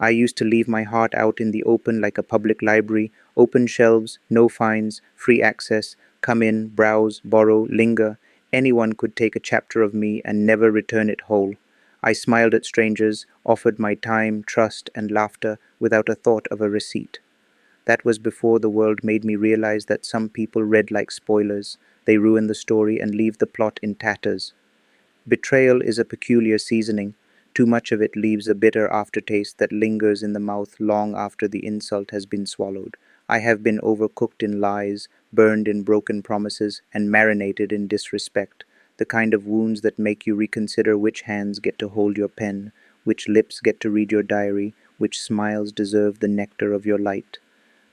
I used to leave my heart out in the open like a public library, open shelves, no fines, free access, come in, browse, borrow, linger. Anyone could take a chapter of me and never return it whole. I smiled at strangers, offered my time, trust, and laughter without a thought of a receipt. That was before the world made me realize that some people read like spoilers. They ruin the story and leave the plot in tatters. Betrayal is a peculiar seasoning. Too much of it leaves a bitter aftertaste that lingers in the mouth long after the insult has been swallowed. I have been overcooked in lies, burned in broken promises, and marinated in disrespect. The kind of wounds that make you reconsider which hands get to hold your pen, which lips get to read your diary, which smiles deserve the nectar of your light.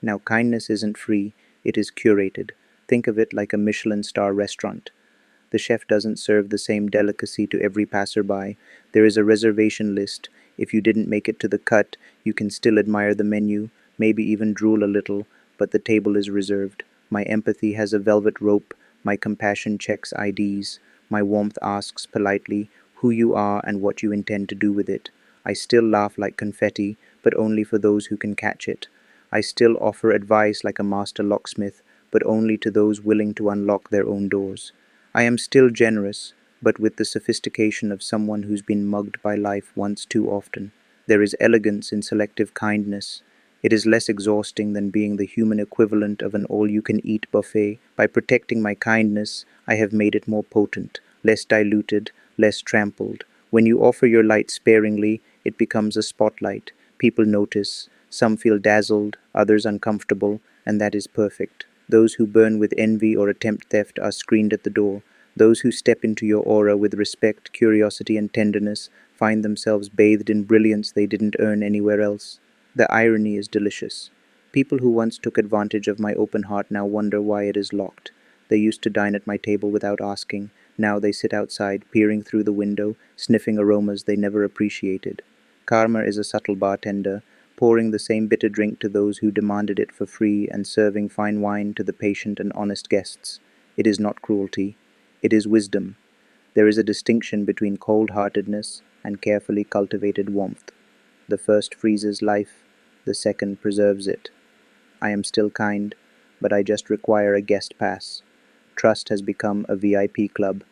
Now, kindness isn't free, it is curated. Think of it like a Michelin star restaurant. The chef doesn't serve the same delicacy to every passerby. There is a reservation list. If you didn't make it to the cut, you can still admire the menu, maybe even drool a little, but the table is reserved. My empathy has a velvet rope, my compassion checks IDs, my warmth asks politely who you are and what you intend to do with it. I still laugh like confetti, but only for those who can catch it. I still offer advice like a master locksmith, but only to those willing to unlock their own doors. I am still generous, but with the sophistication of someone who's been mugged by life once too often. There is elegance in selective kindness. It is less exhausting than being the human equivalent of an all-you-can-eat buffet. By protecting my kindness, I have made it more potent, less diluted, less trampled. When you offer your light sparingly, it becomes a spotlight. People notice. Some feel dazzled, others uncomfortable, and that is perfect. Those who burn with envy or attempt theft are screened at the door. Those who step into your aura with respect, curiosity, and tenderness find themselves bathed in brilliance they didn't earn anywhere else. The irony is delicious. People who once took advantage of my open heart now wonder why it is locked. They used to dine at my table without asking. Now they sit outside, peering through the window, sniffing aromas they never appreciated. Karma is a subtle bartender, pouring the same bitter drink to those who demanded it for free and serving fine wine to the patient and honest guests. It is not cruelty. It is wisdom. There is a distinction between cold-heartedness and carefully cultivated warmth. The first freezes life, the second preserves it. I am still kind, but I just require a guest pass. Trust has become a VIP club.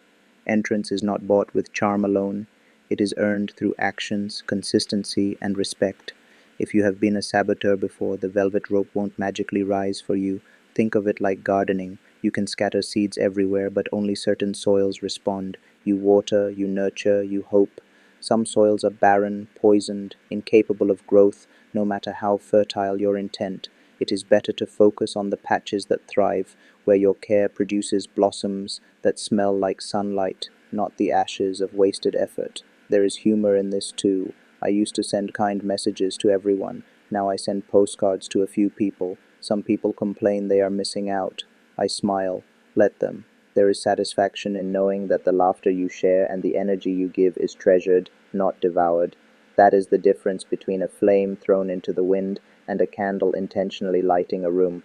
Entrance is not bought with charm alone. It is earned through actions, consistency, and respect. If you have been a saboteur before, the velvet rope won't magically rise for you. Think of it like gardening. You can scatter seeds everywhere, but only certain soils respond. You water, you nurture, you hope. Some soils are barren, poisoned, incapable of growth, no matter how fertile your intent. It is better to focus on the patches that thrive, where your care produces blossoms that smell like sunlight, not the ashes of wasted effort. There is humor in this too. I used to send kind messages to everyone. Now I send postcards to a few people. Some people complain they are missing out. I smile. Let them. There is satisfaction in knowing that the laughter you share and the energy you give is treasured, not devoured. That is the difference between a flame thrown into the wind and a candle intentionally lighting a room.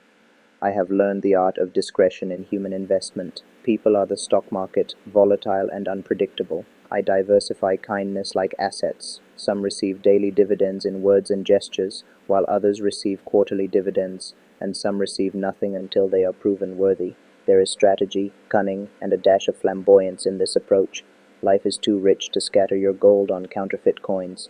I have learned the art of discretion in human investment. People are the stock market, volatile and unpredictable. I diversify kindness like assets. Some receive daily dividends in words and gestures, while others receive quarterly dividends, and some receive nothing until they are proven worthy. There is strategy, cunning, and a dash of flamboyance in this approach. Life is too rich to scatter your gold on counterfeit coins.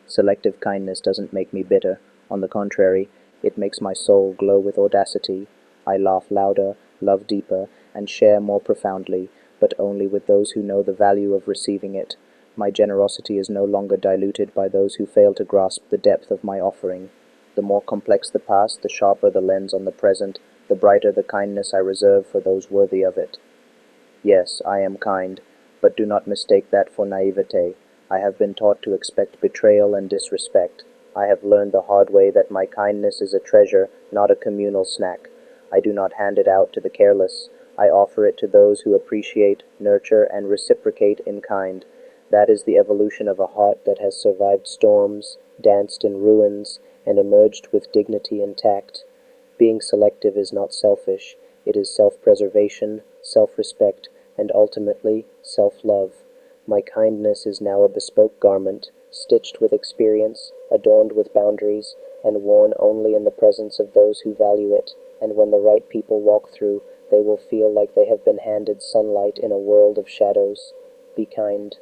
Selective kindness doesn't make me bitter. On the contrary, it makes my soul glow with audacity. I laugh louder, love deeper, and share more profoundly, but only with those who know the value of receiving it. My generosity is no longer diluted by those who fail to grasp the depth of my offering. The more complex the past, the sharper the lens on the present, the brighter the kindness I reserve for those worthy of it. Yes, I am kind, but do not mistake that for naivete. I have been taught to expect betrayal and disrespect. I have learned the hard way that my kindness is a treasure, not a communal snack. I do not hand it out to the careless. I offer it to those who appreciate, nurture, and reciprocate in kind. That is the evolution of a heart that has survived storms, danced in ruins, and emerged with dignity intact. Being selective is not selfish. It is self-preservation, self-respect, and ultimately self-love. My kindness is now a bespoke garment, stitched with experience, adorned with boundaries, and worn only in the presence of those who value it, and when the right people walk through, they will feel like they have been handed sunlight in a world of shadows. Be kind.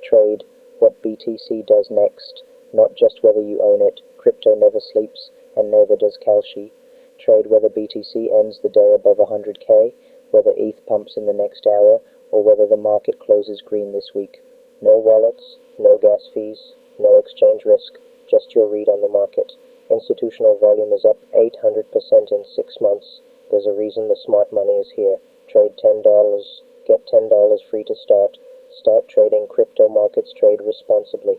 Trade, what BTC does next, not just whether you own it. Crypto never sleeps, and neither does Kalshi. Trade whether BTC ends the day above 100k, whether ETH pumps in the next hour, or whether the market closes green this week. No wallets, no gas fees, no exchange risk, just your read on the market. Institutional volume is up 800% in 6 months. There's a reason the smart money is here. Trade $10, get $10 free to start. Start trading crypto markets, trade responsibly.